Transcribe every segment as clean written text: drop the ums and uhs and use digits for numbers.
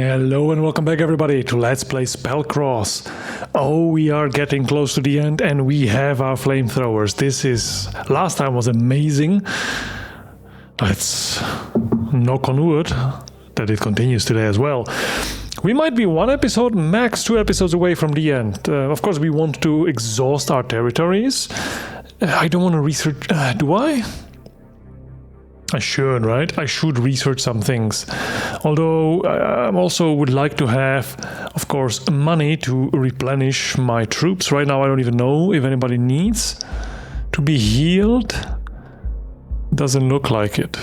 Hello and welcome back everybody to Let's Play Spellcross. Oh, we are getting close to the end and we have our flamethrowers. Last time was amazing. Let's knock on wood that it continues today as well. We might be one episode, max 2 episodes away from the end. Of course we want to exhaust our territories. I don't want to research... do I? I should, right? I should research some things. Although I also would like to have, of course, money to replenish my troops. Right now I don't even know if anybody needs to be healed. Doesn't look like it.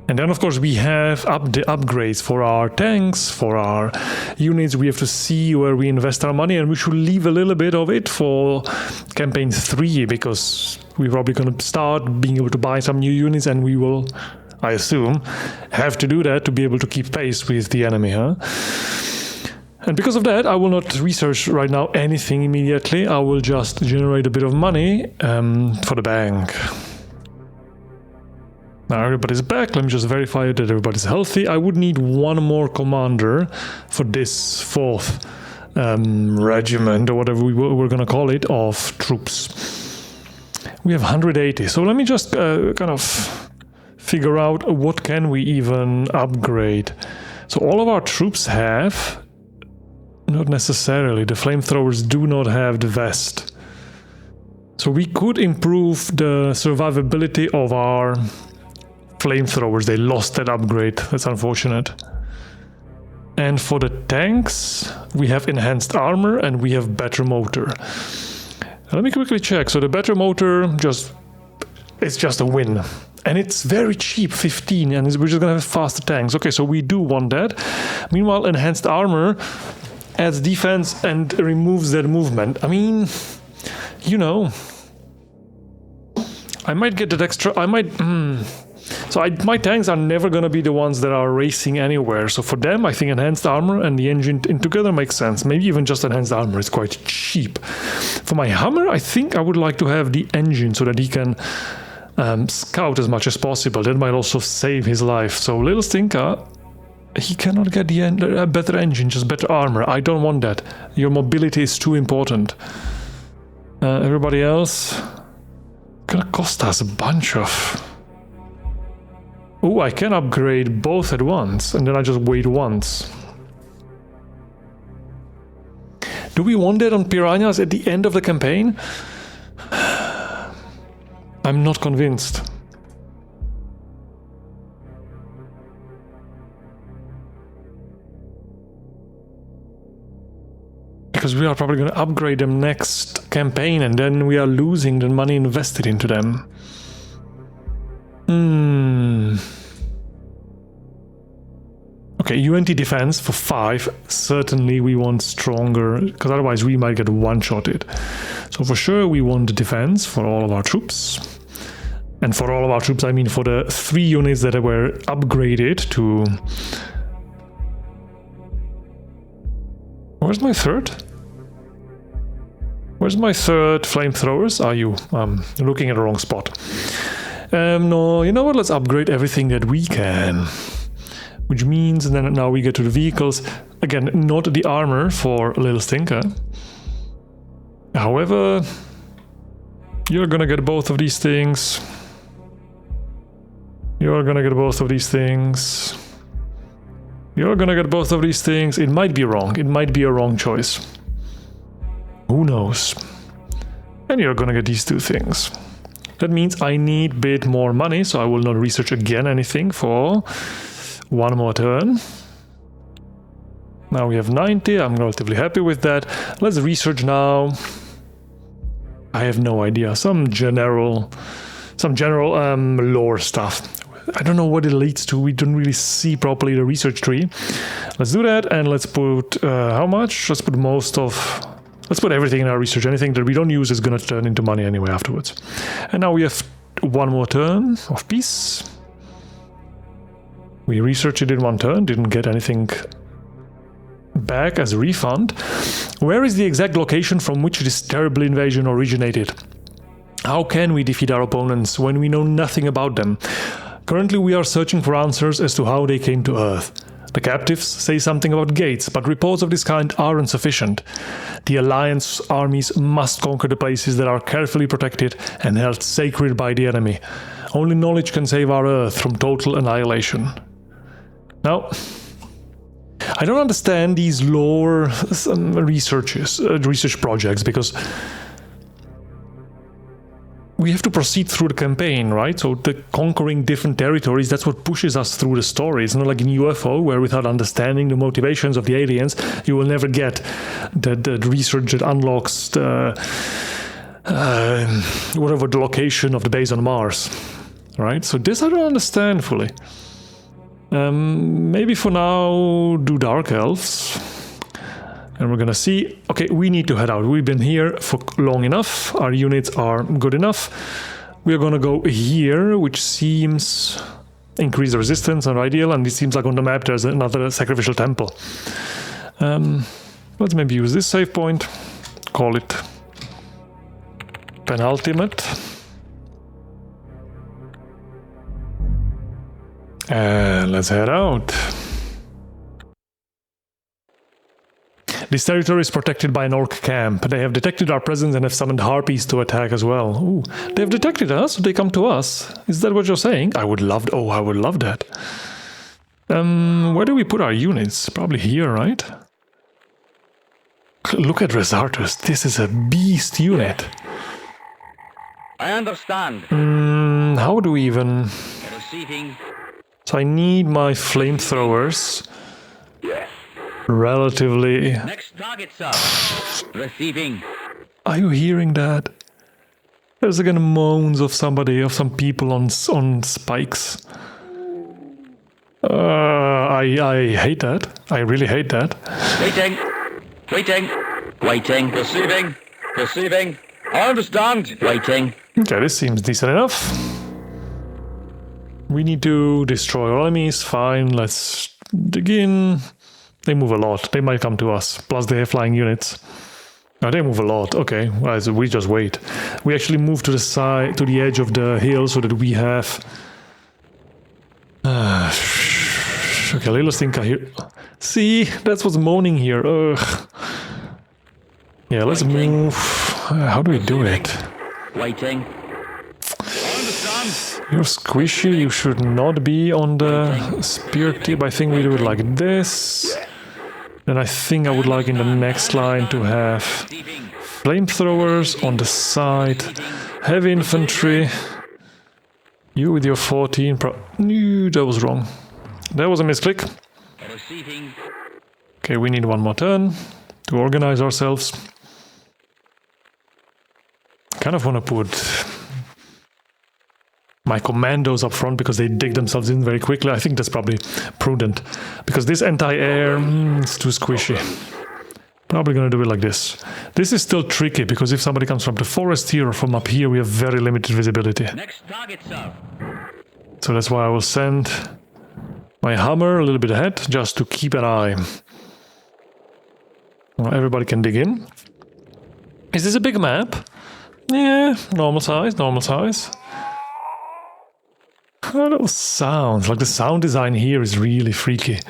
And then, of course, we have the upgrades for our tanks, for our units. We have to see where we invest our money, and we should leave a little bit of it for campaign 3, because we're probably going to start being able to buy some new units, and we will, I assume, have to do that to be able to keep pace with the enemy, huh? And because of that, I will not research right now anything immediately. I will just generate a bit of money for the bank. Now everybody's back. Let me just verify that everybody's healthy. I would need one more commander for this 4th regiment, or whatever we're going to call it, of troops. We have 180. So let me just kind of figure out what can we even upgrade. So all of our troops have, not necessarily, the flamethrowers do not have the vest. So we could improve the survivability of our flamethrowers. They lost that upgrade. That's unfortunate. And for the tanks, we have enhanced armor and we have better motor. Let me quickly check. So the better motor it's just a win. And it's very cheap, 15, and we're just gonna have faster tanks. Okay, so we do want that. Meanwhile, enhanced armor adds defense and removes that movement. I mean, you know, I might get that extra. My tanks are never going to be the ones that are racing anywhere. So for them, I think enhanced armor and the engine together makes sense. Maybe even just enhanced armor is quite cheap. For my Hummer, I think I would like to have the engine so that he can scout as much as possible. That might also save his life. So Little Stinker, he cannot get a better engine, just better armor. I don't want that. Your mobility is too important. Everybody else, gonna cost us a bunch of... Oh, I can upgrade both at once, and then I just wait once. Do we want that on piranhas at the end of the campaign? I'm not convinced. Because we are probably going to upgrade them next campaign, and then we are losing the money invested into them. Okay, UNT defense for 5. Certainly we want stronger, because otherwise we might get one-shotted. So for sure we want the defense for all of our troops. And for all of our troops, I mean for the 3 units that were upgraded to... Where's my 3rd? Where's my 3rd flamethrowers? Are you looking at the wrong spot? No, you know what? Let's upgrade everything that we can. Which means then now we get to the vehicles. Again, not the armor for Little Stinker. However, you're gonna get both of these things. You're gonna get both of these things. You're gonna get both of these things. It might be wrong. It might be a wrong choice. Who knows? And you're gonna get these 2 things. That means I need a bit more money, so I will not research again anything for 1 more turn. Now we have 90. I'm relatively happy with that. Let's research now. I have no idea. Some general lore stuff. I don't know what it leads to. We don't really see properly the research tree. Let's do that, and let's put how much? Let's put everything in our research. Anything that we don't use is going to turn into money anyway afterwards. And now we have 1 more turn of peace. We researched it in 1 turn, didn't get anything back as a refund. Where is the exact location from which this terrible invasion originated? How can we defeat our opponents when we know nothing about them? Currently we are searching for answers as to how they came to Earth. The captives say something about gates, but reports of this kind are insufficient. The Alliance armies must conquer the places that are carefully protected and held sacred by the enemy. Only knowledge can save our Earth from total annihilation. Now, I don't understand these lore research projects, because we have to proceed through the campaign, right? So the conquering different territories, that's what pushes us through the story. It's not like in UFO, where without understanding the motivations of the aliens, you will never get the research that unlocks the whatever the location of the base on Mars, right? So this I don't understand fully. Maybe for now do Dark Elves. And we're gonna see, okay, we need to head out. We've been here for long enough. Our units are good enough. We're gonna go here, which seems increase the resistance and ideal, and it seems like on the map there's another sacrificial temple. Let's maybe use this save point. Call it penultimate. And let's head out. This territory is protected by an orc camp. They have detected our presence and have summoned harpies to attack as well. Ooh, they have detected us, so they come to us. Is that what you're saying? I would love that. Where do we put our units? Probably here, right? Look at Resartus. This is a beast unit. I understand. How do we even... Receiving. So I need my flamethrowers. Yes. Relatively... Next target, sir. Receiving. Are you hearing that? There's again moans of somebody, of some people on spikes. I hate that. I really hate that. Waiting. Waiting. Waiting. Receiving. Receiving. I understand. Waiting. Okay, this seems decent enough. We need to destroy all enemies. Fine, let's dig in. They move a lot. They might come to us. Plus they have flying units. No, they move a lot. Okay, well, so we just wait. We actually move to the side, to the edge of the hill, so that we have... okay, little Stinka here. See, that's what's moaning here. Ugh. Yeah, let's move. How do we do it? Waiting. You're squishy. You should not be on the spear tip. I think we do it like this. Then I think I would like in the next line to have flamethrowers on the side, heavy infantry. You with your 14. No, that was wrong. That was a misclick. Okay, we need one more turn to organize ourselves. Kind of want to put my commandos up front because they dig themselves in very quickly. I think that's probably prudent because this anti-air is too squishy. Probably gonna do it like this. This is still tricky because if somebody comes from the forest here or from up here, we have very limited visibility. Next target, sir. So that's why I will send my hammer a little bit ahead just to keep an eye. Well, everybody can dig in. Is this a big map? Yeah, normal size, normal size. Oh, those sounds, like the sound design here is really freaky.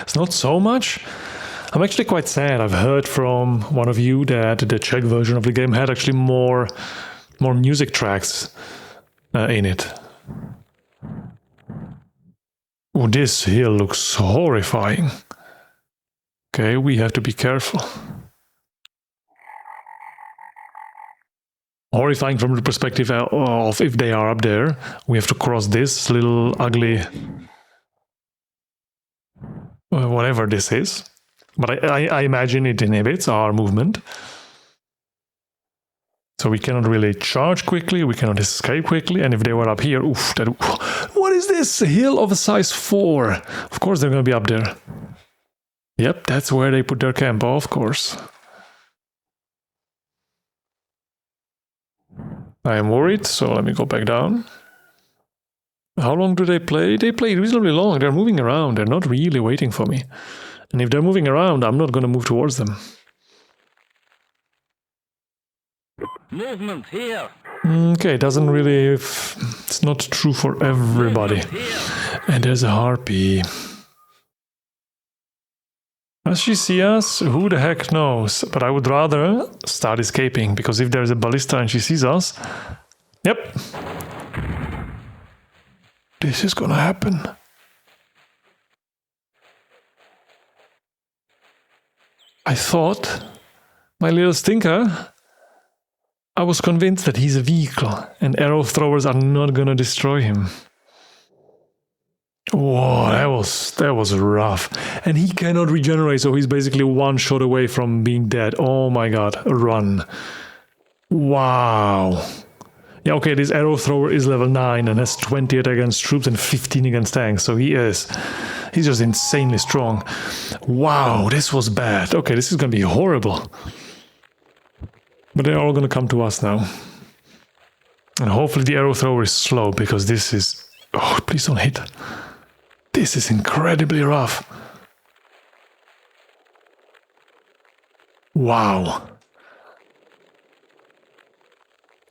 It's not so much. I'm actually quite sad. I've heard from one of you that the Czech version of the game had actually more music tracks in it. Oh, this hill looks horrifying. Okay, we have to be careful. Horrifying from the perspective of if they are up there. We have to cross this little ugly... whatever this is. But I imagine it inhibits our movement. So we cannot really charge quickly, we cannot escape quickly, and if they were up here, oof, that... What is this? A hill of a size 4. Of course they're going to be up there. Yep, that's where they put their camp, of course. I am worried, so let me go back down. How long do they play? They play reasonably long. They're moving around. They're not really waiting for me. And if they're moving around, I'm not going to move towards them. Movement here. Okay, doesn't really... It's not true for everybody. And there's a harpy. Does she see us? Who the heck knows? But I would rather start escaping, because if there's a ballista and she sees us... Yep. This is gonna happen. I thought... My little stinker... I was convinced that he's a vehicle, and arrow throwers are not gonna destroy him. Whoa, that was rough. And he cannot regenerate, so he's basically one shot away from being dead. Oh my god, run. Wow. Yeah, okay, this arrow thrower is level 9 and has 20 attack against troops and 15 against tanks, so he's just insanely strong. Wow, this was bad. Okay, this is gonna be horrible. But they're all gonna come to us now. And hopefully the arrow thrower is slow, because this is... Oh, please don't hit. This is incredibly rough. Wow.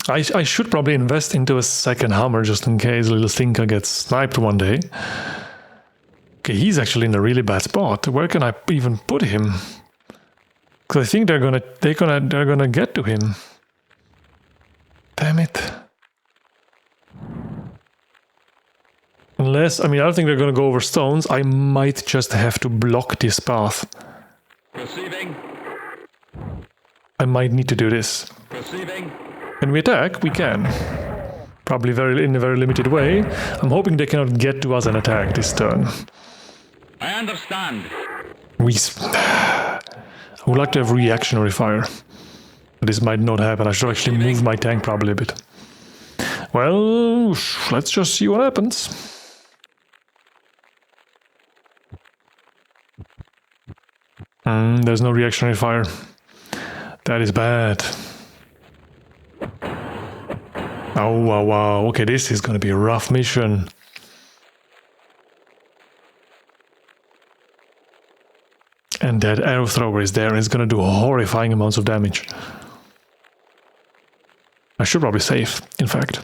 I should probably invest into a second hammer just in case little Stinker gets sniped one day. Okay, he's actually in a really bad spot. Where can I even put him? Because I think they're gonna get to him. Damn it. Unless, I mean, I don't think they're gonna go over stones. I might just have to block this path. Receiving. I might need to do this. Receiving. When we attack, we can. Probably in a very limited way. I'm hoping they cannot get to us and attack this turn. I understand. I would like to have reactionary fire. But this might not happen. I should actually move my tank probably a bit. Well, let's just see what happens. There's no reactionary fire. That is bad. Oh, wow, wow. Okay, this is going to be a rough mission. And that arrow thrower is there and it's going to do horrifying amounts of damage. I should probably save, in fact.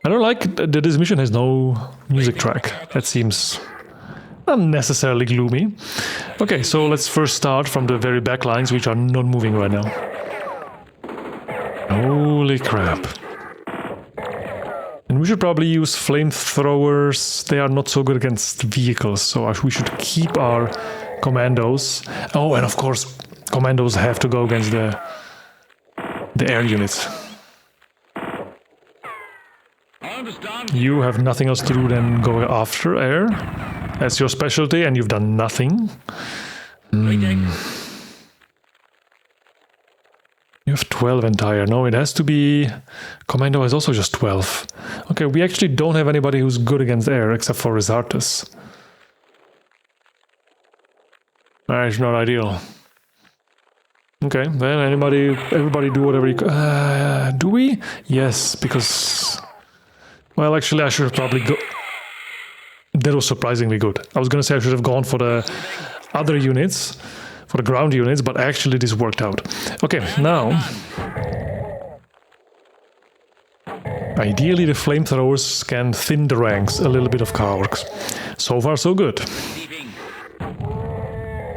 I don't like that this mission has no music track. That seems unnecessarily gloomy. Okay, so let's first start from the very back lines, which are not moving right now. Holy crap. And we should probably use flamethrowers. They are not so good against vehicles, so we should keep our commandos. Oh, and of course, commandos have to go against the air units. You have nothing else to do than go after air. That's your specialty, and you've done nothing. You have 12 entire. No, it has to be... Commando is also just 12. Okay, we actually don't have anybody who's good against air, except for Resartus. That's not ideal. Okay, then everybody do whatever you... do we? Yes, because... Well, actually, I should have probably go... That was surprisingly good. I was going to say I should have gone for the other units, for the ground units, but actually this worked out. Okay, now... Ideally, the flamethrowers can thin the ranks a little bit of cowards. So far, so good.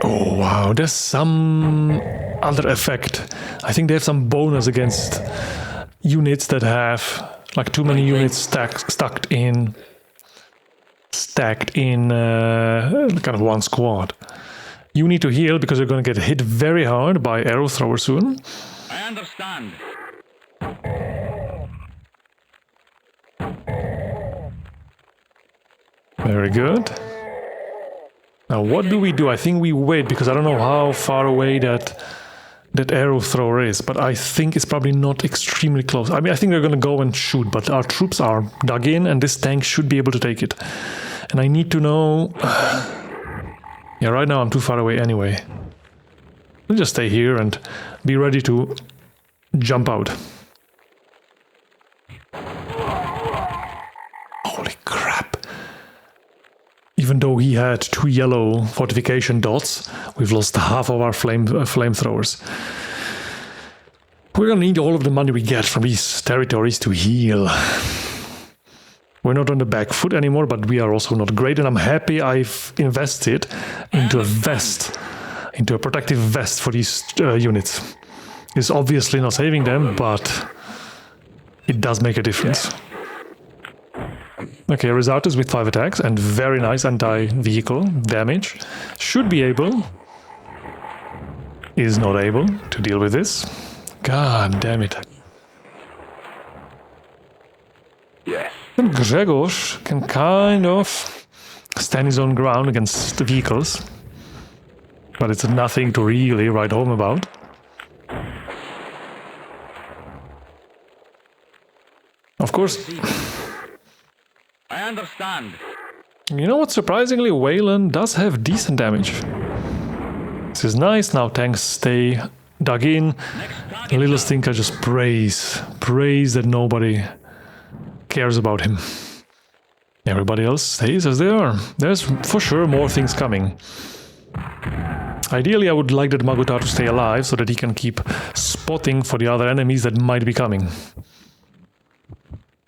Oh, wow, there's some other effect. I think they have some bonus against units that have... Like too many units stacked in kind of one squad. You need to heal because you're going to get hit very hard by arrow thrower soon. I understand. Very good. Now what do we do? I think we wait because I don't know how far away that arrow thrower is, but I think it's probably not extremely close. I mean, I think they're going to go and shoot, but our troops are dug in and this tank should be able to take it. And I need to know... Yeah, right now I'm too far away anyway. I'll just stay here and be ready to jump out. Holy crap. Even though he had 2 yellow fortification dots, we've lost half of our flamethrowers. We're gonna need all of the money we get from these territories to heal. We're not on the back foot anymore, but we are also not great, and I'm happy I've invested into a vest, into a protective vest for these units. It's obviously not saving them, but it does make a difference. Okay, Resources with 5 attacks and very nice anti-vehicle damage. Should be able, is not able to deal with this. God damn it. Yes. And Grzegorz can kind of stand his own ground against the vehicles, but it's nothing to really write home about. Of course, I understand. you know what? Surprisingly, Wayland does have decent damage. This is nice. Now tanks stay dug in. Little Stinker just prays that nobody cares about him. Everybody else stays as they are. There's for sure more things coming. Ideally, I would like that Magutar to stay alive so that he can keep spotting for the other enemies that might be coming.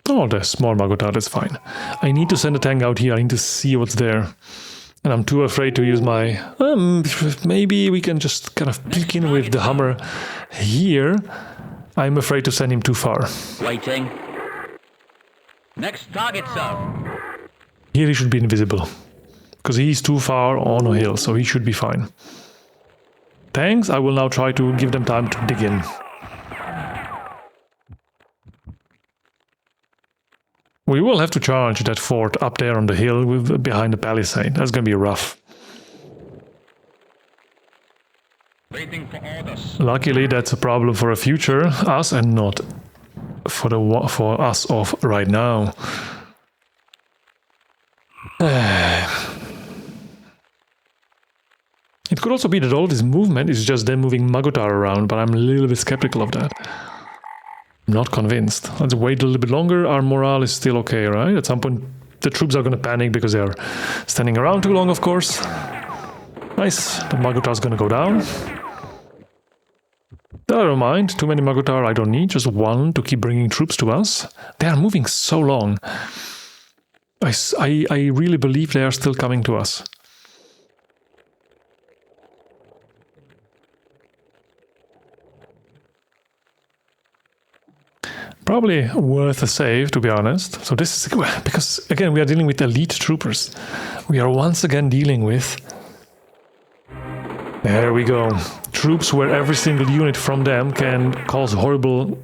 Oh, there's small Magutar, that's fine. I need to send a tank out here, I need to see what's there. And I'm too afraid to use my... maybe we can just kind of peek in with the Hummer here. I'm afraid to send him too far. Waiting. Next target, sir. Here he should be invisible. Because he's too far on a hill, so he should be fine. Tanks, I will now try to give them time to dig in. We will have to charge that fort up there on the hill behind the palisade. That's going to be rough. Waiting for orders. Luckily, that's a problem for a future us and not for us of right now. It could also be that all this movement is just them moving Magutar around, but I'm a little bit skeptical of that. I'm not convinced. Let's wait a little bit longer. Our morale is still okay, right? At some point, the troops are going to panic because they're standing around too long, of course. Nice. The Magutar's going to go down. I don't mind. Too many Magutar I don't need. Just one to keep bringing troops to us. They are moving so long. I really believe they are still coming to us. Probably worth a save, to be honest. So this is because, again, we are dealing with elite troopers. We are once again dealing with... There we go. Troops where every single unit from them can cause horrible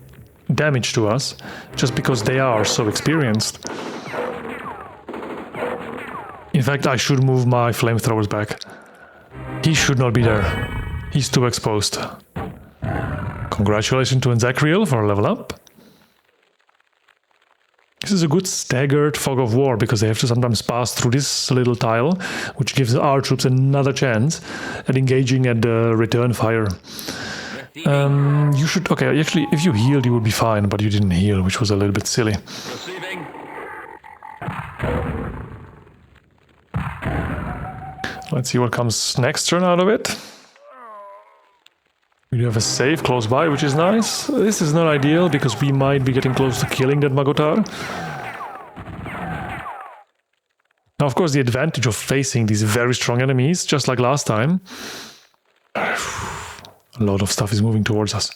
damage to us, just because they are so experienced. In fact, I should move my flamethrowers back. He should not be there. He's too exposed. Congratulations to Nzakriel for a level up. This is a good staggered fog of war, because they have to sometimes pass through this little tile, which gives our troops another chance at engaging at the return fire. You should... Okay, actually, if you healed, you would be fine, but you didn't heal, which was a little bit silly. Receiving. Let's see what comes next turn out of it. We do have a save close by, which is nice. This is not ideal, because we might be getting close to killing that Magutar. Now, of course, the advantage of facing these very strong enemies, just like last time... A lot of stuff is moving towards us.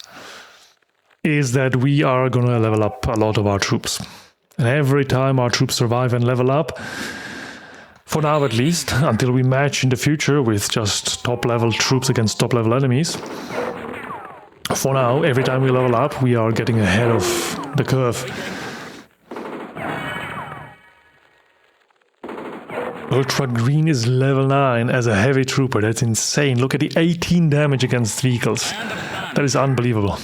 Is that we are gonna level up a lot of our troops. And every time our troops survive and level up, for now at least, until we match in the future with just top-level troops against top-level enemies, for now, every time we level up, we are getting ahead of the curve. Ultra Green is level 9 as a heavy trooper. That's insane. Look at the 18 damage against vehicles. That is unbelievable.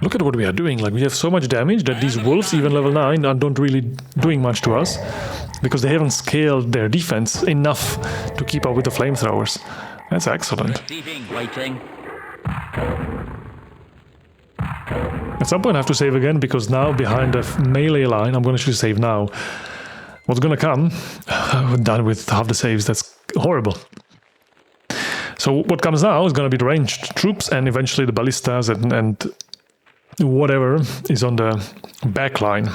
Look at what we are doing. Like, we have so much damage that these wolves, even level 9, aren't really doing much to us, because they haven't scaled their defense enough to keep up with the flamethrowers. That's excellent. Waiting. At some point I have to save again, because now behind the melee line, I'm going to actually save now. What's going to come? I'm done with half the saves. That's horrible. So what comes now is going to be the ranged troops and eventually the ballistas and whatever is on the back line.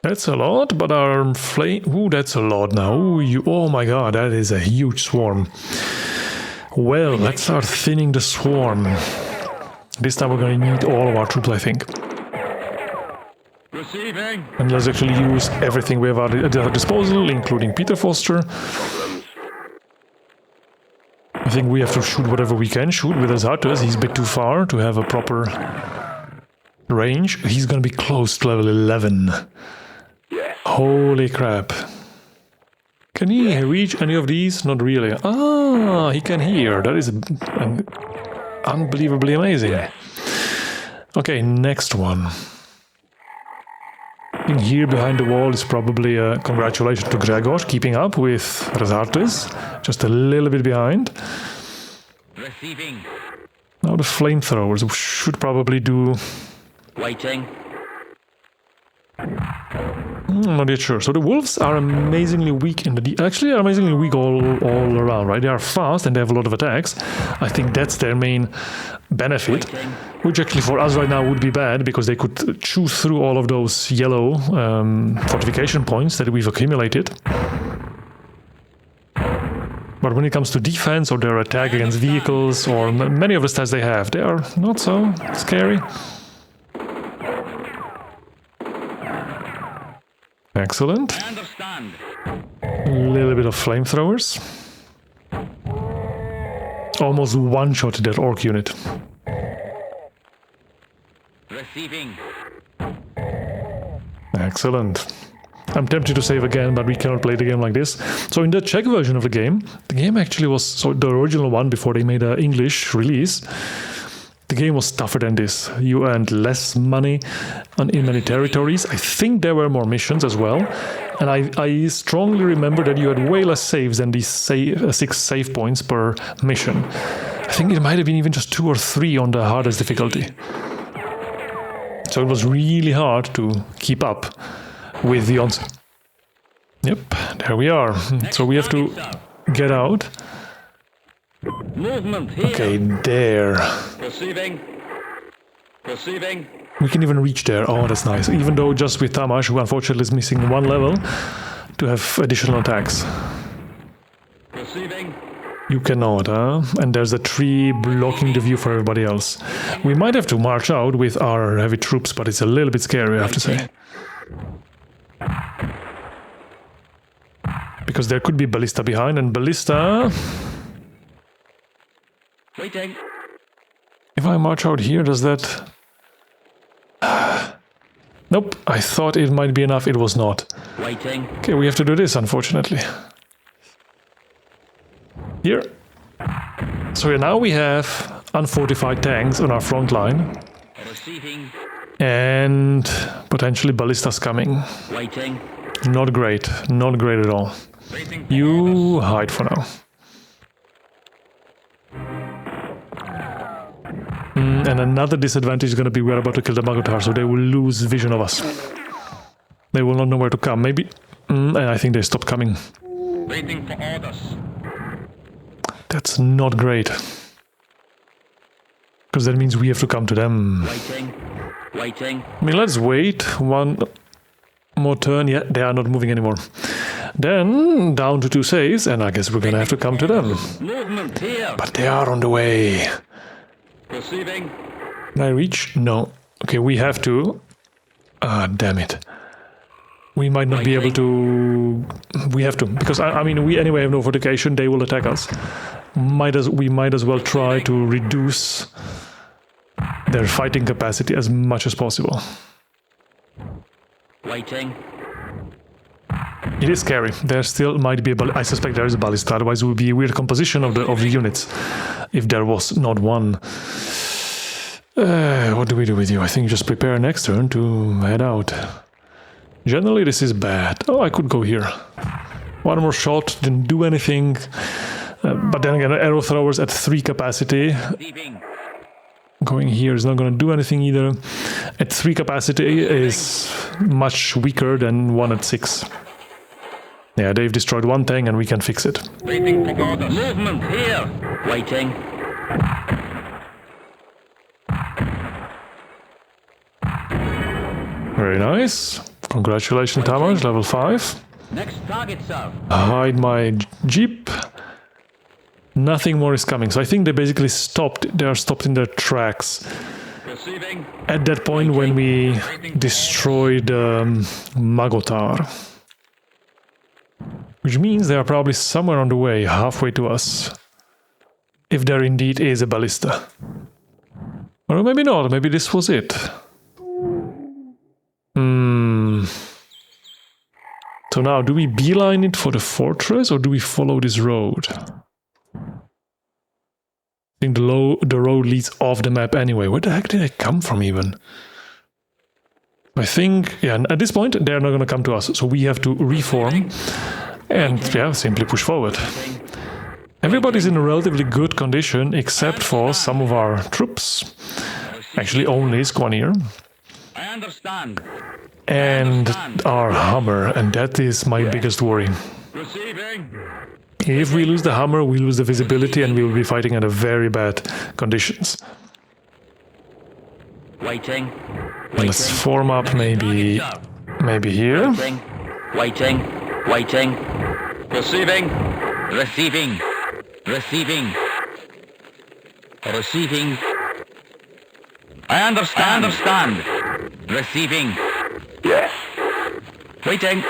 That's a lot, but our flame... Ooh, that's a lot now. Ooh, oh my god, that is a huge swarm. Well, let's start thinning the swarm. This time we're going to need all of our troops, I think. Receiving. And let's actually use everything we have at our disposal, including Peter Foster. I think we have to shoot whatever we can shoot with Azartes. He's a bit too far to have a proper range. He's going to be close to level 11. Holy crap. Can he reach any of these? Not really. Ah, he can hear. That is unbelievably amazing. Okay, next one. In here behind the wall is probably a congratulations to Gregor, keeping up with Azartes. Just a little bit behind. Receiving. Now the flamethrowers should probably do... Waiting. Not yet sure. So the wolves are amazingly weak in the... Actually, they're amazingly weak all around, right? They are fast and they have a lot of attacks. I think that's their main benefit, which actually for us right now would be bad because they could chew through all of those yellow fortification points that we've accumulated. But when it comes to defense or their attack against vehicles or many of the stats they have, they are not so scary. Excellent. I understand. A little bit of flamethrowers. Almost one-shot that orc unit. Receiving. Excellent. I'm tempted to save again, but we cannot play the game like this. So in the Czech version of the game actually was... So the original one before they made an English release, the game was tougher than this. You earned less money in many territories. I think there were more missions as well. And I strongly remember that you had way less saves than these 6 save points per mission. I think it might have been even just 2 or 3 on the hardest difficulty. So it was really hard to keep up with the Onslaught. Yep, there we are. So we have to get out. Movement here. Okay, there. Receiving. Receiving. We can even reach there. Oh, that's nice. Even though just with Tamash, who unfortunately is missing 1 level, to have additional attacks. Receiving. You cannot, huh? And there's a tree blocking the view for everybody else. We might have to march out with our heavy troops, but it's a little bit scary, I have to say. Because there could be Ballista behind, and Ballista... Waiting. If I march out here, does that... Nope, I thought it might be enough, it was not. Waiting. Okay, we have to do this, unfortunately. Here. So now we have unfortified tanks on our front line. Receiving. And potentially ballistas coming. Waiting. Not great at all. Waiting for You hide for now. And another disadvantage is going to be we're about to kill the Magotar, so they will lose vision of us. They will not know where to come. Maybe... and I think they stopped coming. Waiting for orders. That's not great. Because that means we have to come to them. Waiting. Waiting. I mean, let's wait 1 more turn. Yeah, they are not moving anymore. Then, down to 2 saves, and I guess we're going to have to come to them. Movement here. But they are on the way. Receiving. Can I reach? No. Okay, we have to. Ah, damn it. We might not be able to... We have to, because I mean, we anyway have no fortification, they will attack us. We might as well try to reduce their fighting capacity as much as possible. Waiting. It is scary. There still might be I suspect there is a ballista, otherwise it would be a weird composition of the units if there was not one. What do we do with you? I think just prepare next turn to head out. Generally this is bad. Oh, I could go here. 1 more shot, didn't do anything. But then again, arrow throwers at 3 capacity. Receiving. Going here is not going to do anything either. At 3 capacity is much weaker than 1 at 6. Yeah, they've destroyed one tank and we can fix it. Waiting for orders. Movement here. Waiting. Very nice. Congratulations, Tamaj, level 5. Next target, sir. Hide my jeep. Nothing more is coming. So I think they basically stopped. They are stopped in their tracks. Receiving. At that point when we destroyed Magotar. Which means they are probably somewhere on the way, halfway to us. If there indeed is a ballista. Or maybe not, maybe this was it. So now, do we beeline it for the fortress or do we follow this road? I think the road leads off the map anyway. Where the heck did I come from even? I think, yeah, at this point they're not going to come to us, so we have to reform and, yeah, simply push forward. Everybody's in a relatively good condition except for some of our troops. Actually, only Squanier. I understand. And our Hummer, and that is my biggest worry. Receiving. If we lose the Hummer, we lose the visibility and we will be fighting under very bad conditions. Waiting. Let's form up maybe here. Waiting. Waiting. Receiving. Receiving. Receiving. Receiving. I understand. Receiving. Yes. Waiting.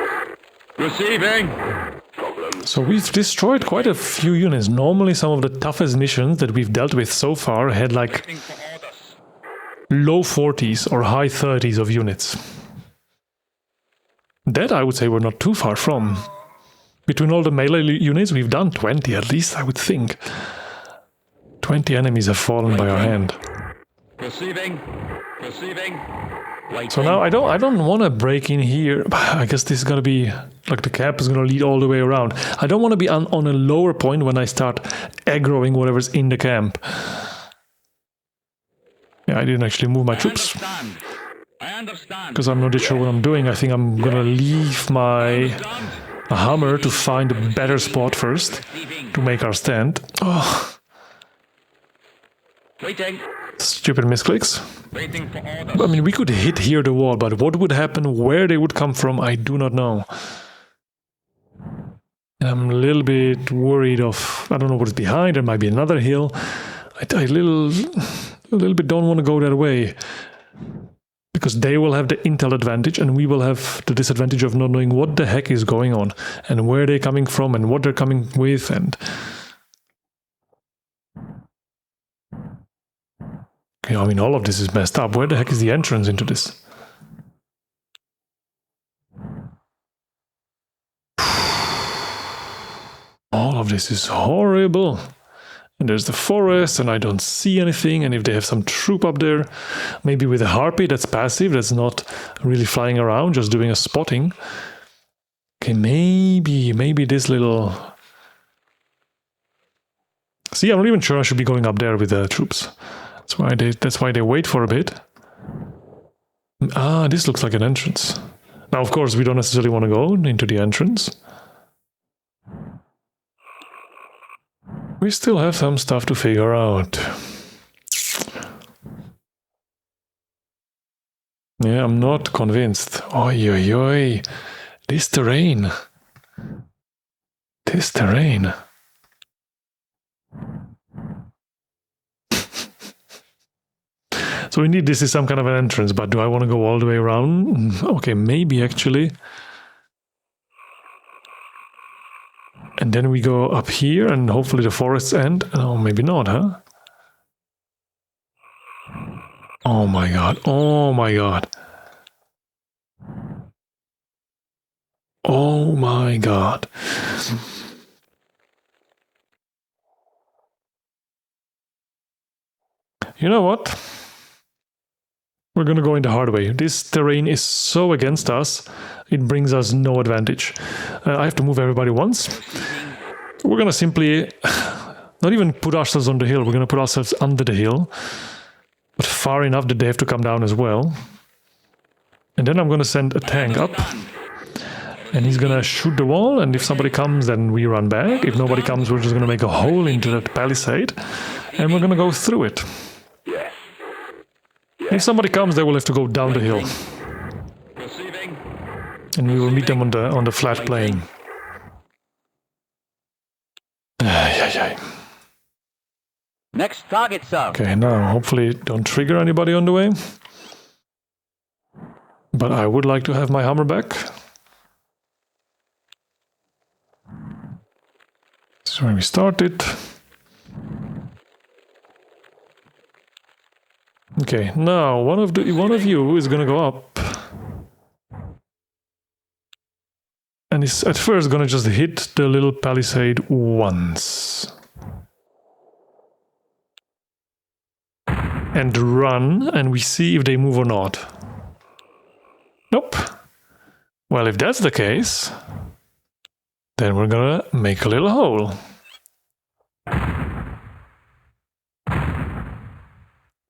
Receiving. So we've destroyed quite a few units. Normally some of the toughest missions that we've dealt with so far had like low 40s or high 30s of units. That I would say we're not too far from. Between all the melee units we've done 20 at least, I would think. 20 enemies have fallen by our hand. Receiving. Receiving. Waiting. So now I don't want to break in here. I guess this is going to be like the cap is going to lead all the way around. I don't want to be on a lower point when I start aggroing whatever's in the camp. Yeah, I didn't actually move my troops. I understand. Because I'm not sure what I'm doing. I think I'm going to leave my Hummer to find a better spot first to make our stand. Oh. Waiting. Stupid misclicks. Waiting for orders. I mean, we could hit here the wall, but what would happen, where they would come from, I do not know. And I'm a little bit worried of, I don't know what is behind, there might be another hill. I a little bit don't want to go that way. Because they will have the intel advantage and we will have the disadvantage of not knowing what the heck is going on. And where they're coming from and what they're coming with and... Okay, I mean, all of this is messed up. Where the heck is the entrance into this? All of this is horrible. And there's the forest, and I don't see anything. And if they have some troop up there, maybe with a harpy, that's passive, that's not really flying around, just doing a spotting. Okay, maybe this little... See, I'm not even sure I should be going up there with the troops. That's why they wait for a bit. Ah, this looks like an entrance. Now, of course, we don't necessarily want to go into the entrance. We still have some stuff to figure out. Yeah, I'm not convinced. Oi, oi, oi. This terrain. So indeed, this is some kind of an entrance, but do I want to go all the way around? Okay, maybe actually. And then we go up here and hopefully the forests end. Oh, maybe not, huh? Oh my god, oh my god. Oh my god. You know what? We're gonna go in the hard way. This terrain is so against us, it brings us no advantage. I have to move everybody once. We're gonna simply not even put ourselves on the hill, we're gonna put ourselves under the hill, but far enough that they have to come down as well. And then I'm gonna send a tank up. And he's gonna shoot the wall, and if somebody comes, then we run back. If nobody comes, we're just gonna make a hole into that palisade, and we're gonna go through it. If somebody comes, they will have to go down the hill. And we will meet them on the flat plain. Next target, sir. Okay, now hopefully don't trigger anybody on the way. But I would like to have my hammer back. This is where we started. Okay, now one of you is gonna go up. And is at first gonna just hit the little palisade once. And run, and we see if they move or not. Nope. Well, if that's the case, then we're gonna make a little hole.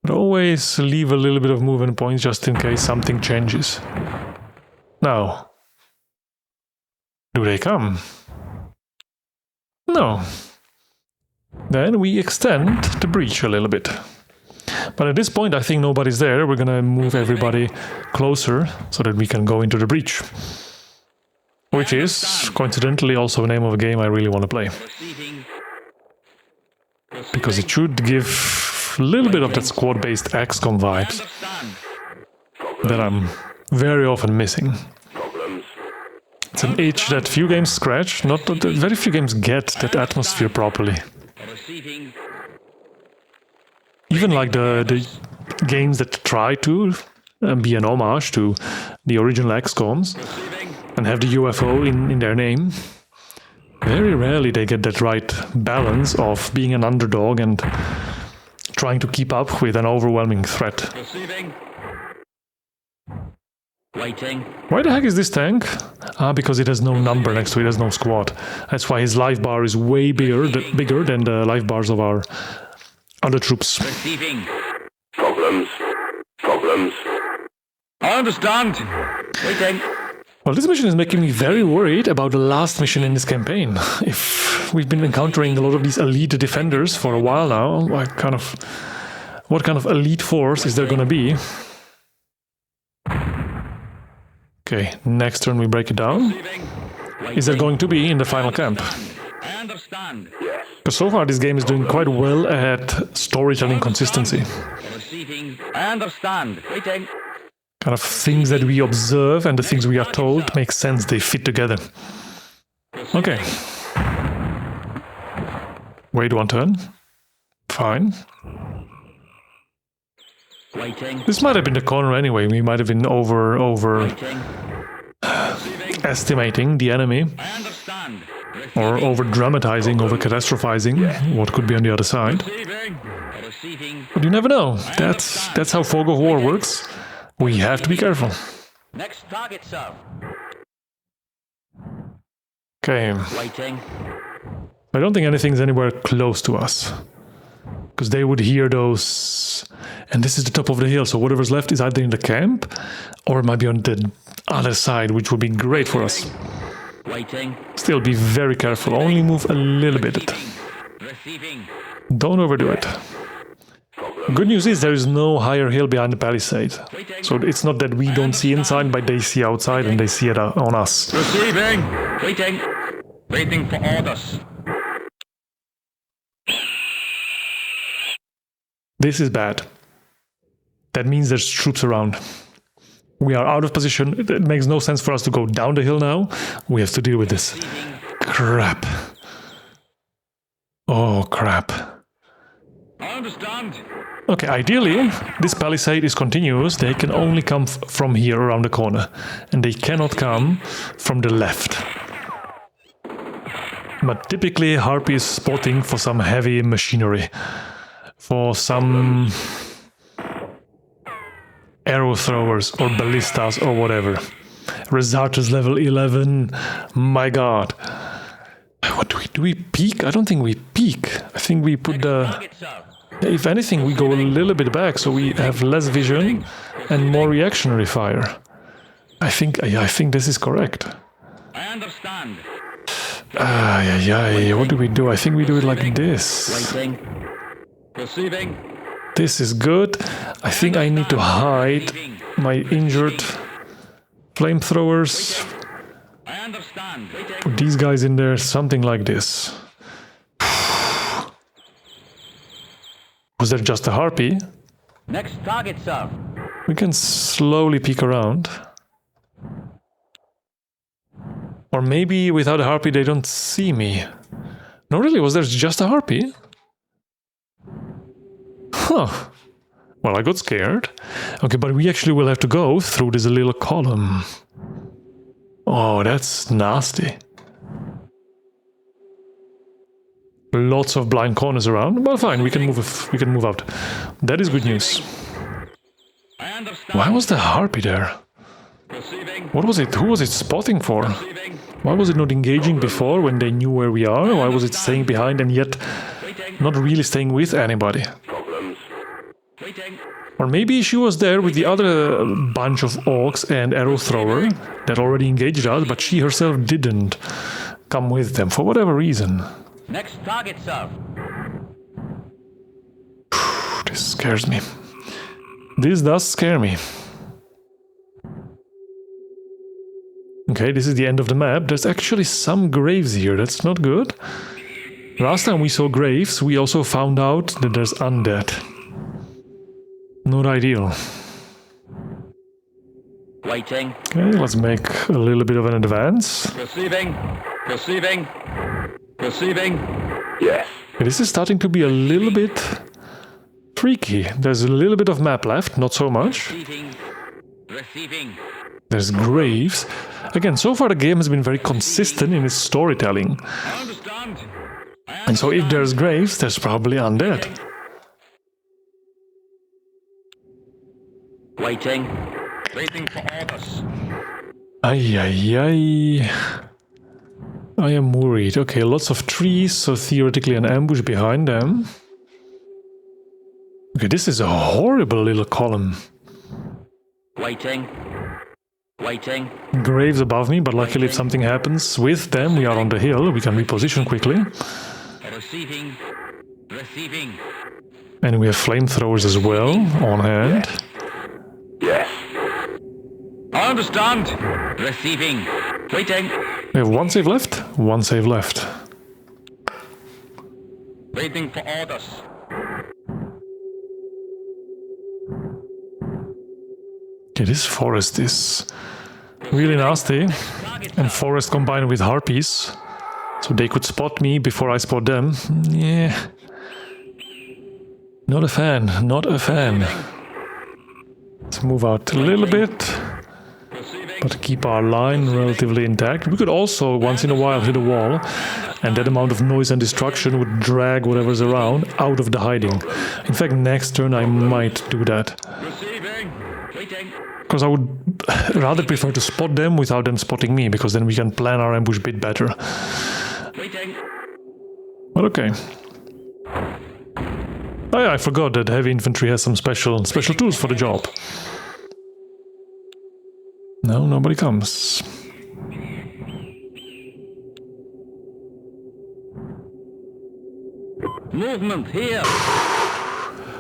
But always leave a little bit of movement points just in case something changes. Now, do they come? No. Then we extend the breach a little bit. But at this point, I think nobody's there. We're gonna move everybody closer so that we can go into the breach. Which is, coincidentally, also the name of a game I really want to play. Because it should give a little bit of that squad-based XCOM vibes that I'm very often missing. It's an itch that few games scratch, not that very few games get that atmosphere properly. Even like the games that try to be an homage to the original XCOMs and have the UFO in their name, very rarely they get that right balance of being an underdog and trying to keep up with an overwhelming threat. Waiting. Why the heck is this tank? Because it has no number next to it, it has no squad. That's why his life bar is way bigger than the life bars of our other troops. Receiving. Problems. I understand. Waiting. Well, this mission is making me very worried about the last mission in this campaign. If we've been encountering a lot of these elite defenders for a while now, what kind of elite force is there gonna be? Okay, next turn we break it down. Is there going to be in the final camp? I understand. Because so far this game is doing quite well at storytelling consistency. Receiving. I understand. Waiting. Kind of things that we observe and the things we are told make sense, they fit together. Okay. Wait one turn. Fine. Waiting. This might have been the corner anyway. We might have been estimating the enemy. I understand. Or over-dramatizing, over-catastrophizing what could be on the other side. Receiving. But you never know. That's how Fog of War works. We have to be careful. Next target, sir. Okay. Waiting. I don't think anything's anywhere close to us. Because they would hear those... And this is the top of the hill, so whatever's left is either in the camp or it might be on the other side, which would be great for us. Waiting. Still be very careful. Only move a little bit. Receiving. Don't overdo it. Good news is there is no higher hill behind the palisade. So it's not that we don't see inside, but they see outside and they see it on us. Receiving. Waiting. Waiting for orders. This is bad. That means there's troops around. We are out of position. It makes no sense for us to go down the hill now. We have to deal with this. Crap. Oh, crap. I understand. Okay, ideally, this palisade is continuous. They can only come from here around the corner. And they cannot come from the left. But typically, Harpy is spotting for some heavy machinery. For some arrow throwers or ballistas or whatever. Resartus level 11. My god. What do we peek? I don't think we peek. I think we put the... If anything, we go a little bit back, so we have less vision and more reactionary fire. I think this is correct. I understand. What do we do? I think we do it like this. Waiting. Perceiving. This is good. I think I need to hide my injured flamethrowers. I understand. Waiting. Put these guys in there, something like this. Was there just a harpy? Next target, sir. We can slowly peek around. Or maybe without a harpy they don't see me. No, really, was there just a harpy? Huh. Well, I got scared. Okay, but we actually will have to go through this little column. Oh, that's nasty. Lots of blind corners around. Well, fine, we can move out. That is good news. I understand. Why was the harpy there? Perceiving. What was it? Who was it spotting for? Perceiving. Why was it not engaging before when they knew where we are? Why was it staying behind and yet Waiting. not really staying with anybody? Problems. Waiting. Or maybe she was there with the other bunch of orcs and arrow thrower that already engaged us, but she herself didn't come with them for whatever reason. Next target, sir. This scares me. This does scare me. Okay, this is the end of the map. There's actually some graves here. That's not good. Last time we saw graves, we also found out that there's undead. Not ideal. Waiting. Okay, let's make a little bit of an advance. Perceiving. Perceiving. Perceiving. Yes. Okay, this is starting to be a little bit freaky. There's a little bit of map left, not so much. Receiving. Receiving. There's graves. Again, so far the game has been very consistent in its storytelling. I understand. And so if there's graves, there's probably undead. Waiting. Waiting for orders. Ay. I am worried. Okay, lots of trees, so theoretically an ambush behind them. Okay, this is a horrible little column. Waiting. Waiting. Graves above me, but luckily if something happens with them, we are on the hill, we can reposition quickly. Receiving. Receiving. And we have flamethrowers as well, on hand. Yes. I understand. Receiving. Waiting. We have one save left, one save left. Waiting for orders. Okay, this forest is really nasty. And forest combined with harpies. So they could spot me before I spot them. Yeah. Not a fan, not a fan. Let's move out a little bit. But keep our line relatively intact. We could also, once in a while, hit a wall. And that amount of noise and destruction would drag whatever's around out of the hiding. In fact, next turn I might do that. Receiving. Waiting. Because I would rather prefer to spot them without them spotting me, because then we can plan our ambush a bit better. Waiting. But okay. Oh yeah, I forgot that heavy infantry has some special tools for the job. No, nobody comes. Movement here.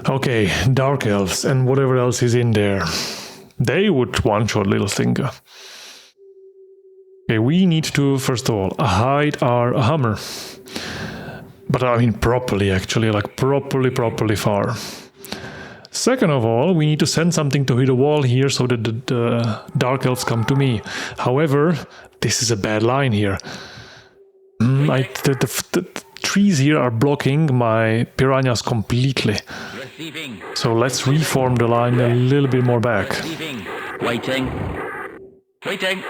Okay, Dark Elves and whatever else is in there. They would one-shot Littlefinger. Okay, we need to, first of all, hide our hammer. But I mean properly, actually, like properly far. Second of all, we need to send something to hit a wall here so that the Dark Elves come to me. However, this is a bad line here. The trees here are blocking my piranhas completely. Receiving. So let's reform the line a little bit more back. Receiving. Waiting. Waiting.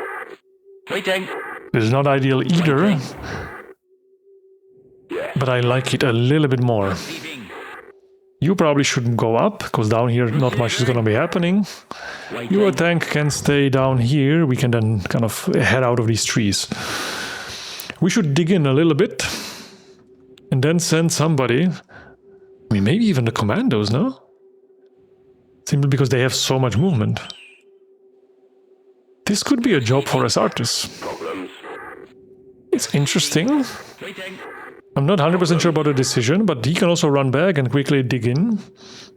Waiting. This is not ideal either, but I like it a little bit more. Receiving. You probably shouldn't go up, because down here not much is gonna be happening. Your tank can stay down here, we can then kind of head out of these trees. We should dig in a little bit, and then send somebody. I mean, maybe even the commandos, no? Simply because they have so much movement. This could be a job for Asartes. Problems. It's interesting. Waiting. I'm not 100% sure about the decision, but he can also run back and quickly dig in.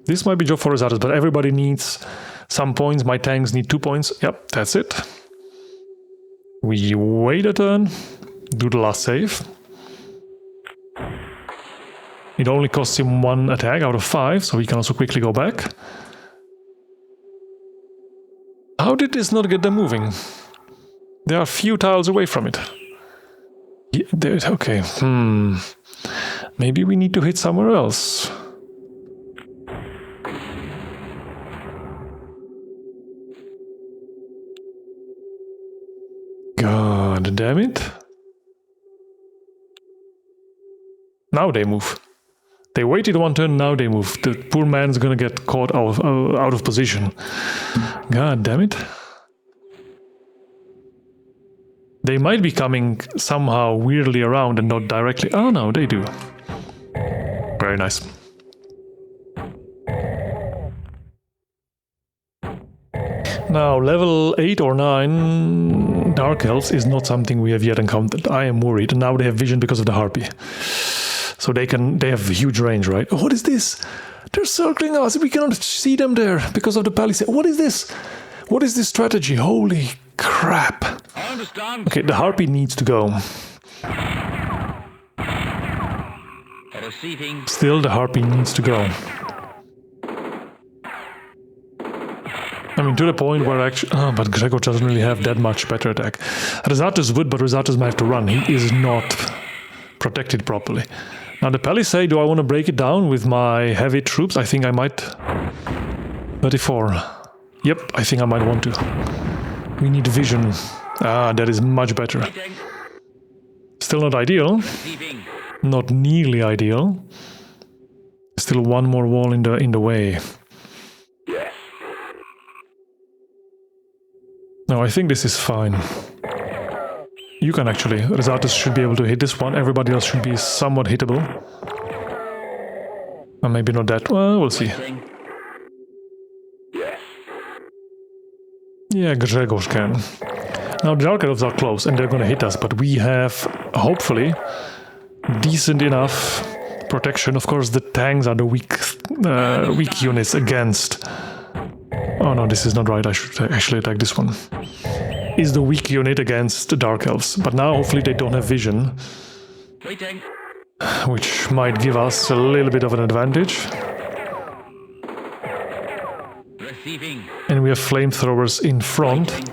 This might be job for Rosatus, but everybody needs some points. My tanks need 2 points. Yep, that's it. We wait a turn, do the last save. It only costs him 1 attack out of 5, so he can also quickly go back. How did this not get them moving? They are a few tiles away from it. Yeah, okay, maybe we need to hit somewhere else. God damn it. Now they move. They waited 1 turn, now they move. The poor man's gonna get caught out of position. God damn it. They might be coming somehow weirdly around and not directly. Oh no, they do. Very nice. Now, level 8 or 9 Dark Elves is not something we have yet encountered. I am worried. And now they have vision because of the Harpy. So they have huge range, right? What is this? They're circling us. We cannot see them there because of the Palisades. What is this? What is this strategy? Holy crap. I understand. Okay, the Harpy needs to go. Receiving. Still, the Harpy needs to go. I mean, to the point where actually... Oh, but Gregor doesn't really have that much better attack. Rosatus would, but Rosatus might have to run. He is not protected properly. Now, the Palisade, do I want to break it down with my heavy troops? I think I might... 34. Yep, I think I might want to. We need vision. Ah, that is much better. Waiting. Still not ideal. Receiving. Not nearly ideal. Still one more wall in the way. No, I think this is fine. You can actually. Rosatus should be able to hit this one. Everybody else should be somewhat hittable. Or maybe not that. Well, we'll see. Waiting. Yeah, Gregor can. Now, the Dark Elves are close and they're going to hit us, but we have, hopefully, decent enough protection. Of course, the tanks are the weak units against... Oh no, this is not right. I should actually attack this one. Is the weak unit against the Dark Elves. But now, hopefully, they don't have vision. Waiting. Which might give us a little bit of an advantage. Receiving. And we have flamethrowers in front,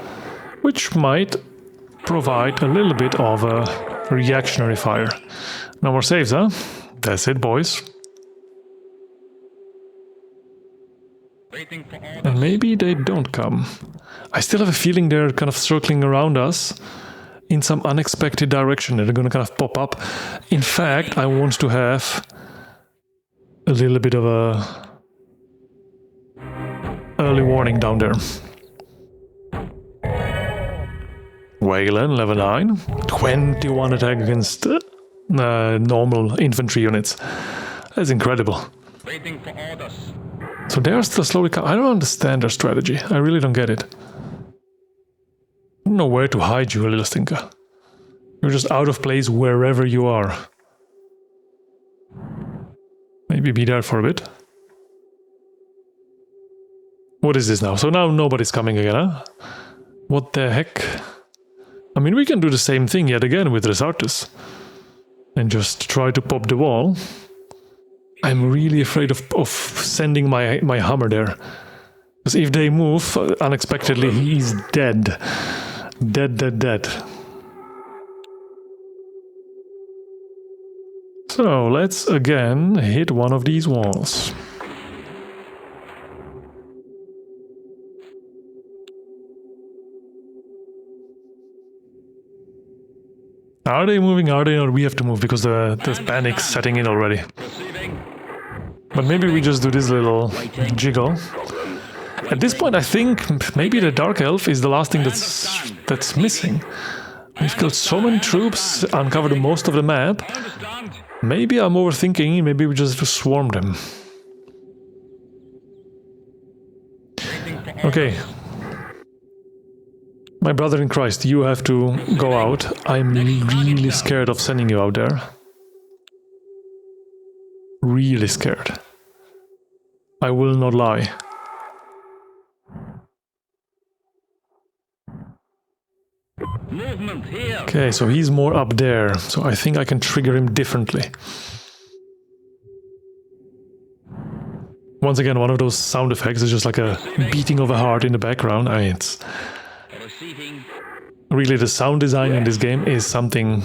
which might provide a little bit of a reactionary fire. No more saves, huh? That's it, boys. Waiting for orders. And maybe they don't come. I still have a feeling they're kind of circling around us in some unexpected direction. They're going to kind of pop up. In fact, I want to have a little bit of a early warning down there. Wayland, level 9. 21 attack against normal infantry units. That's incredible. Waiting for orders. So they're still slowly coming. I don't understand their strategy. I really don't get it. I don't know where to hide you, little stinker. You're just out of place wherever you are. Maybe be there for a bit. What is this now? So now nobody's coming again, huh? What the heck? I mean, we can do the same thing yet again with Rosatus. And just try to pop the wall. I'm really afraid of sending my hammer there. Because if they move unexpectedly, he's dead. Dead. So let's again hit one of these walls. Are they moving? Are they not? We have to move because the panic's setting in already. Receiving. But maybe we just do this little jiggle. At this point, I think maybe the Dark Elf is the last thing that's missing. We've killed so many troops, uncovered most of the map. I understand. Maybe I'm overthinking. Maybe we just have to swarm them. Waiting for orders. Okay. My brother in Christ, you have to go out. I'm really scared of sending you out there. Really scared. I will not lie. Movement here. Okay, so he's more up there, so I think I can trigger him differently. Once again, one of those sound effects is just like a beating of a heart in the background. I mean, it's really the sound design in this game is something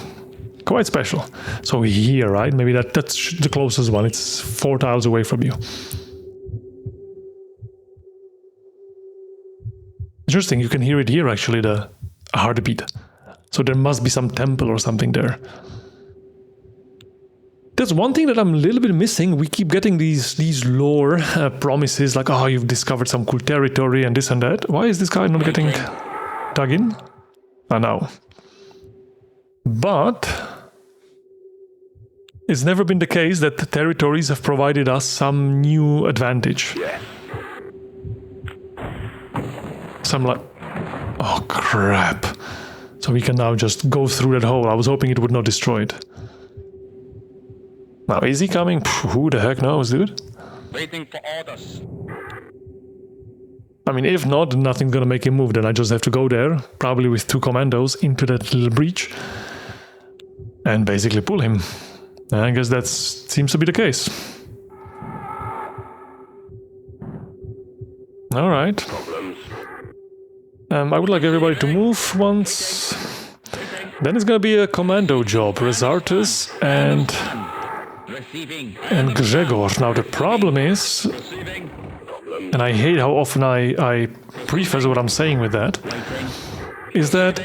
quite special. So here, right? Maybe that's the closest one. It's 4 tiles away from you. Interesting, you can hear it here actually, the heartbeat. So there must be some temple or something there. There's one thing that I'm a little bit missing. We keep getting these lore promises like, oh, you've discovered some cool territory and this and that. Why is this guy not getting dug in? I know. But it's never been the case that the territories have provided us some new advantage. Some like, oh crap. So we can now just go through that hole. I was hoping it would not destroy it. Now, is he coming? Who the heck knows, dude? Waiting for orders. I mean, if not, nothing's gonna make him move. Then I just have to go there, probably with 2 commandos, into that little breach. And basically pull him. And I guess that seems to be the case. Alright. I would like everybody to move once. Then it's gonna be a commando job. Resartus and Gregor. Now the problem is, and I hate how often I preface what I'm saying with that, is that,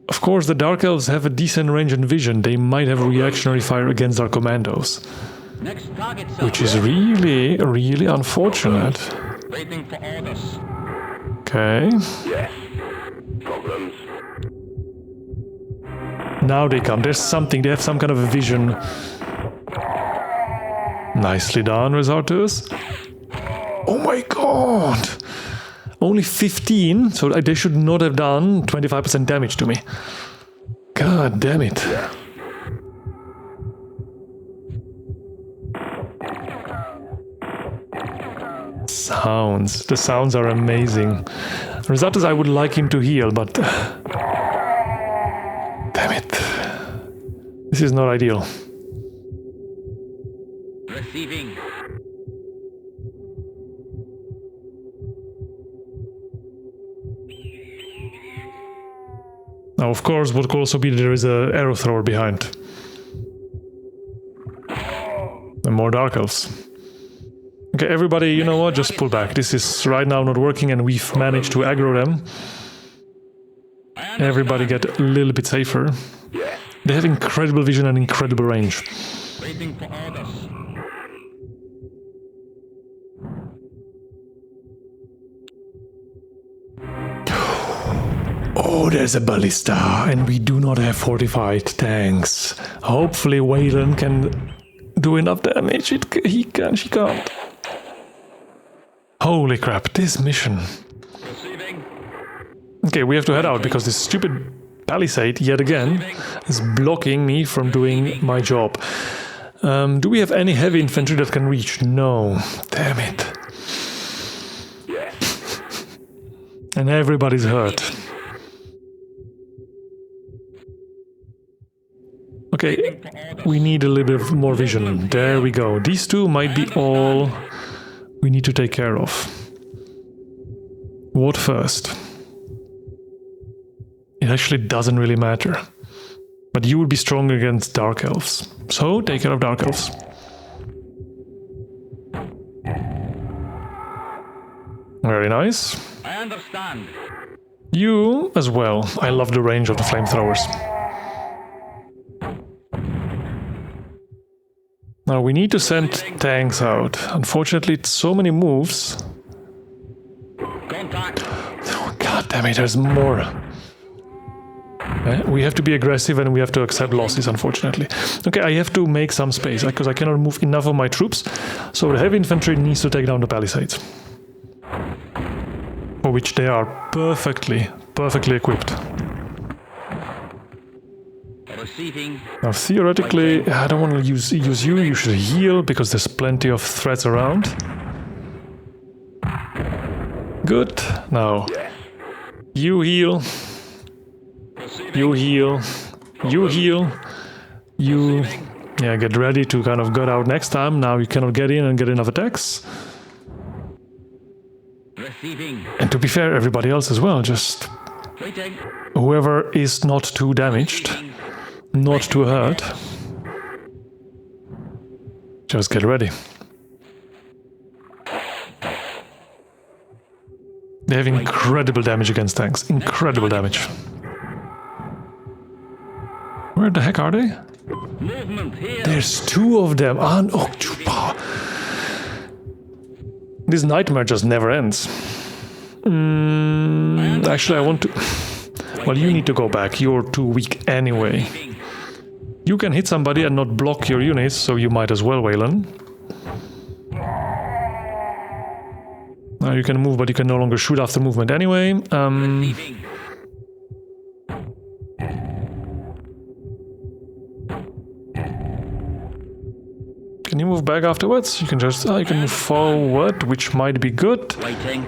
of course, the Dark Elves have a decent range and vision. They might have reactionary fire against our commandos, which is really, really unfortunate. Waiting for orders. Okay. Now they come. There's something. They have some kind of a vision. Nicely done, Resartus. Oh my god! Only 15, so they should not have done 25% damage to me. God damn it. Sounds. The sounds are amazing. Resartus, I would like him to heal, but... damn it. This is not ideal. Receiving. Now, of course, what could also be there is an arrow thrower behind. And more Dark Elves. Okay, everybody, you know what? Just pull back. This is right now not working and we've managed to aggro them. Everybody get a little bit safer. They have incredible vision and incredible range. Waiting for orders. Oh, there's a ballista, and we do not have fortified tanks. Hopefully Waylon can do enough damage. She can't. Holy crap, this mission. Receiving. Okay, we have to head out because this stupid Palisade, yet again, is blocking me from doing my job. Do we have any heavy infantry that can reach? No. Damn it. And everybody's hurt. Okay, we need a little bit more vision. There we go. These two might be all we need to take care of. What first? It actually doesn't really matter. But you would be strong against Dark Elves. So, take care of Dark Elves. Very nice. I understand. You as well. I love the range of the flamethrowers. Now we need to send tanks out. Unfortunately, it's so many moves. Contact. Oh, God damn it, there's more. We have to be aggressive and we have to accept losses, unfortunately. Okay, I have to make some space because I cannot move enough of my troops. So the heavy infantry needs to take down the Palisades. For which they are perfectly perfectly equipped. Receiving. Now, theoretically, I don't want to use you. You should heal, because there's plenty of threats around. Good. Now, you heal. You heal. You heal. You... Yeah, get ready to kind of get out next time. Now you cannot get in and get enough attacks. Receiving. And to be fair, everybody else as well. Just Waiting. whoever is not too damaged, not too hurt, just get ready. They have incredible damage against tanks. Incredible damage. Where the heck are they? Movement here. There's two of them. This nightmare just never ends. Actually, I want to... Well, you need to go back. You're too weak anyway. You can hit somebody and not block your units, so you might as well, Waylon. Now you can move, but you can no longer shoot after movement anyway. Can you move back afterwards? You can just... you can move forward, which might be good. Waiting.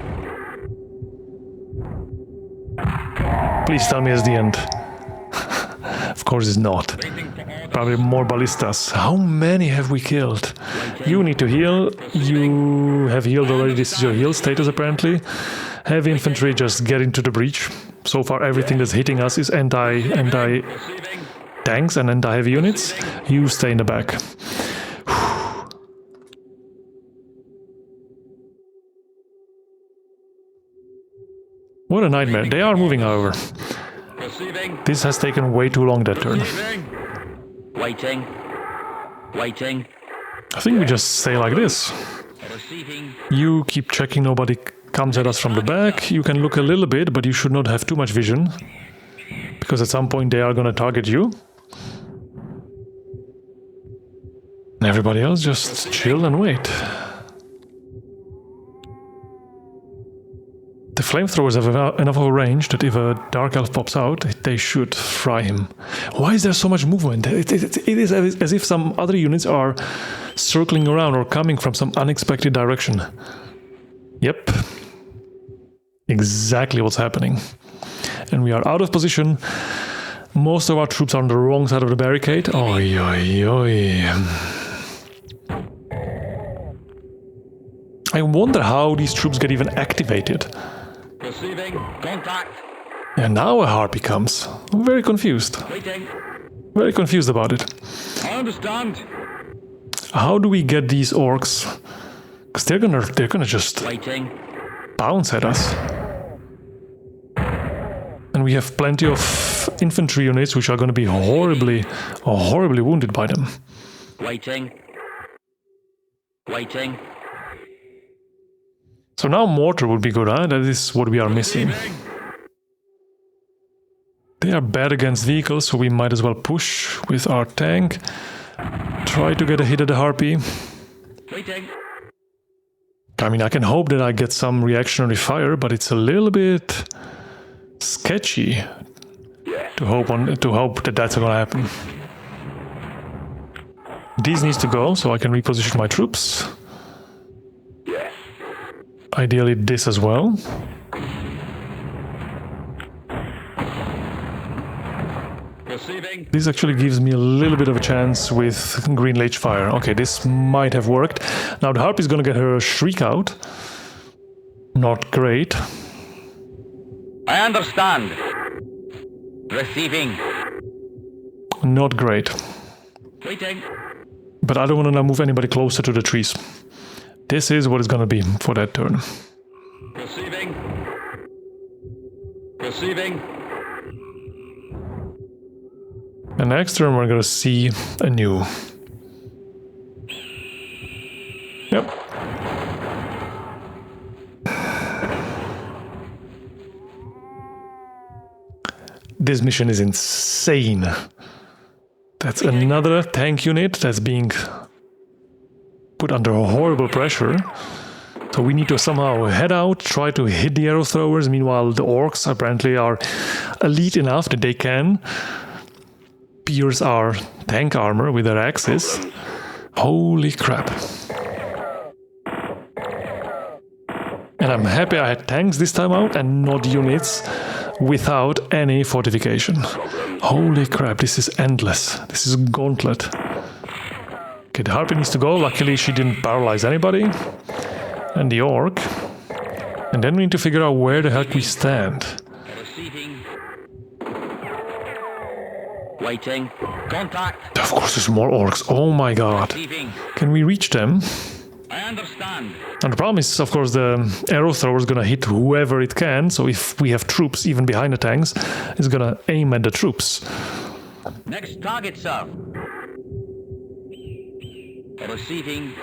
Please tell me it's the end. Of course it's not. Waiting for orders. Probably more ballistas. How many have we killed? You need to heal. You have healed already. This is your heal status apparently. Heavy infantry, just get into the breach. So far everything that's hitting us is anti Receiving. tanks and anti-heavy units. You stay in the back. What a nightmare. They are moving, however. Receiving. This has taken way too long, that turn. Receiving. Waiting. Waiting. I think we just stay like this. Receiving. You keep checking nobody comes at us from the back. You can look a little bit, but you should not have too much vision. Because at some point they are going to target you. And everybody else just chill and wait. The flamethrowers have enough of a range that if a Dark Elf pops out, they should fry him. Why is there so much movement? It is as if some other units are circling around or coming from some unexpected direction. Yep. Exactly what's happening. And we are out of position. Most of our troops are on the wrong side of the barricade. Oi, oi, oi. I wonder how these troops get even activated. Receiving. Contact. And now a harpy comes. I'm very confused. Waiting. Very confused about it. I understand. How do we get these orcs? Because they're gonna just Waiting. bounce at us. And we have plenty of infantry units which are going to be horribly wounded by them. Waiting. Waiting. So now mortar would be good, huh? That is what we are missing. Receiving. They are bad against vehicles, so we might as well push with our tank. Try to get a hit at the harpy. Waiting. I mean, I can hope that I get some reactionary fire, but it's a little bit sketchy to hope that that's going to happen. These needs to go, so I can reposition my troops. Ideally this as well. Receiving. This actually gives me a little bit of a chance with Green Lich Fire. Okay, this might have worked. Now the Harpy is going to get her Shriek out. Not great. I understand. Receiving. Not great. Waiting. But I don't want to now move anybody closer to the trees. This is what it's going to be for that turn. Receiving. Receiving. And next turn we're going to see a new. Yep. This mission is insane. That's another tank unit that's being put under horrible pressure. So we need to somehow head out, try to hit the arrow throwers. Meanwhile, the orcs apparently are elite enough that they can pierce our tank armor with their axes. Holy crap. And I'm happy I had tanks this time out and not units without any fortification. Holy crap, this is endless. This is a gauntlet. Okay, the Harpy needs to go. Luckily, she didn't paralyze anybody. And the Orc. And then we need to figure out where the heck we stand. Receiving. Waiting. Contact. Of course, there's more Orcs. Oh my god. Receiving. Can we reach them? I understand. And the problem is, of course, the arrow thrower is gonna hit whoever it can. So if we have troops even behind the tanks, it's gonna aim at the troops. Next target, sir. Receiving.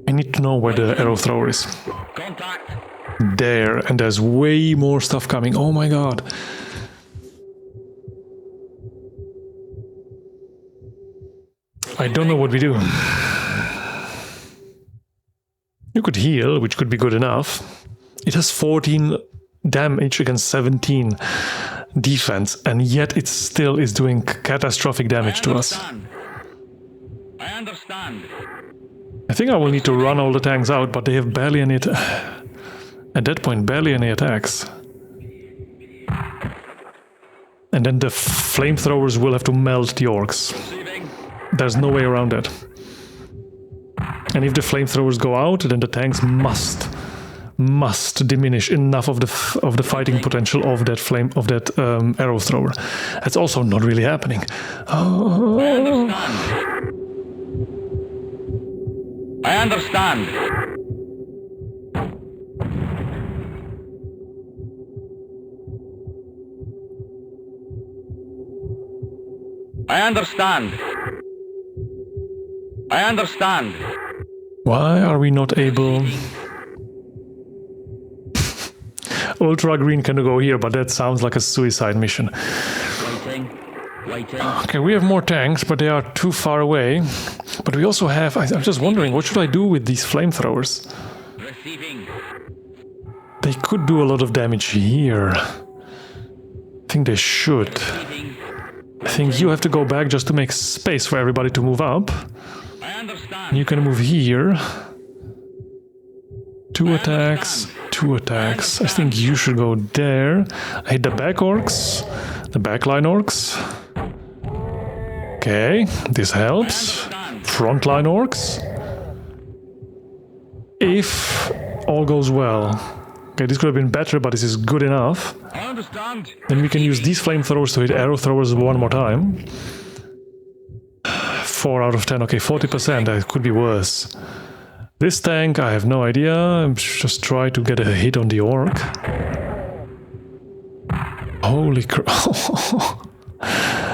I need to know where the arrow thrower is. Contact. There, and there's way more stuff coming. Oh my god. I don't know what we do. You could heal, which could be good enough. It has 14 damage against 17 defense, and yet it still is doing catastrophic damage to us. I understand. I think I will need to run all the tanks out, but they have barely any... At that point, barely any attacks. And then the flamethrowers will have to melt the orcs. There's no way around that. And if the flamethrowers go out, then the tanks must diminish enough of the fighting potential of that arrow thrower. That's also not really happening. Oh. I understand. I understand. I understand. Why are we not able... Ultra Green can go here, but that sounds like a suicide mission. Waiting. Waiting. Okay, we have more tanks, but they are too far away. But we also have... I'm just wondering, what should I do with these flamethrowers? Receiving. They could do a lot of damage here. I think they should. Receiving. I think you have to go back just to make space for everybody to move up. I understand. You can move here. 2 attacks, 2 attacks. I think you should go there. I hit the back orcs, the backline orcs. Okay, this helps. Frontline orcs. If all goes well. Okay, this could have been better, but this is good enough. I understand. Then we can use these flamethrowers to hit arrow throwers one more time. 4 out of 10. Okay, 40%. That could be worse. This tank, I have no idea. I'm just try to get a hit on the orc. Holy crap.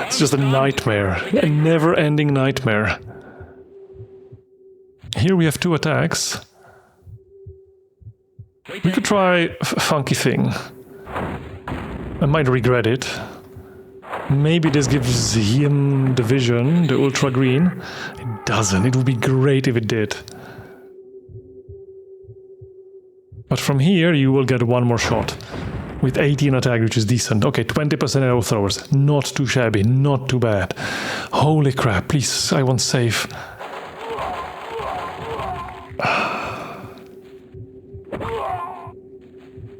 It's just a nightmare. A never-ending nightmare. Here we have 2 attacks. We could try Funky Thing. I might regret it. Maybe this gives him the vision, the Ultra Green. It doesn't. It would be great if it did. But from here, you will get one more shot. With 18 attack, which is decent. Okay, 20% arrow throwers. Not too shabby. Not too bad. Holy crap. Please, I want save.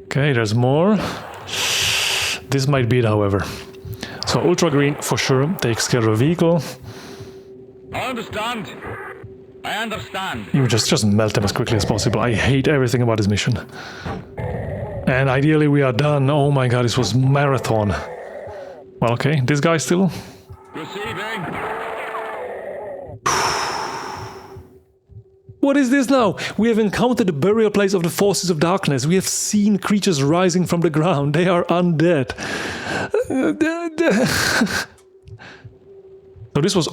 Okay, there's more. This might be it, however. So Ultra Green, for sure, takes care of a vehicle. I understand. I understand. You just melt them as quickly as possible. I hate everything about this mission. And ideally we are done. Oh my god, this was marathon. Well, okay, this guy still. Receiving. What is this now? We have encountered the burial place of the forces of darkness. We have seen creatures rising from the ground. They are undead. So this was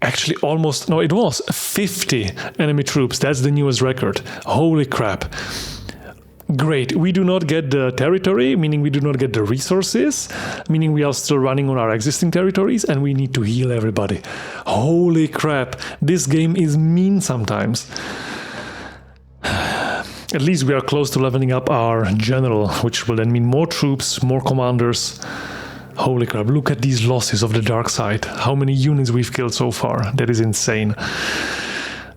actually almost... No, it was 50 enemy troops. That's the newest record. Holy crap. Great. We do not get the territory, meaning we do not get the resources, meaning we are still running on our existing territories, and we need to heal everybody. Holy crap. This game is mean sometimes. at least we are close to leveling up our general, which will then mean more troops, more commanders. Holy crap, look at these losses of the dark side. How many units we've killed so far. That is insane.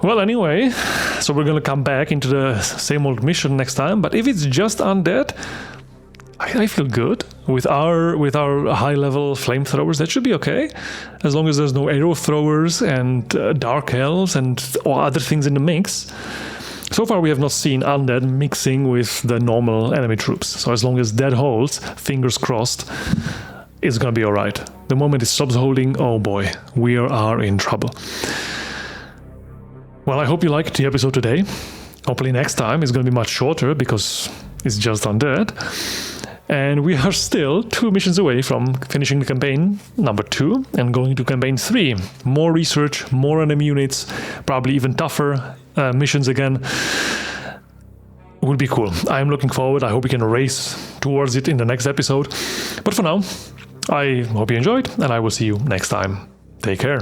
Well, anyway, so we're gonna come back into the same old mission next time, but if it's just undead, I feel good. With our high-level flamethrowers, that should be okay. As long as there's no arrow throwers and dark elves and other things in the mix. So far we have not seen undead mixing with the normal enemy troops. So as long as that holds, fingers crossed, it's gonna be alright. The moment it stops holding, oh boy, we are in trouble. Well, I hope you liked the episode today. Hopefully next time it's going to be much shorter because it's just undead. And we are still 2 missions away from finishing the campaign number 2 and going to campaign 3. More research, more enemy units, probably even tougher missions again. Would be cool. I'm looking forward. I hope we can race towards it in the next episode. But for now, I hope you enjoyed and I will see you next time. Take care.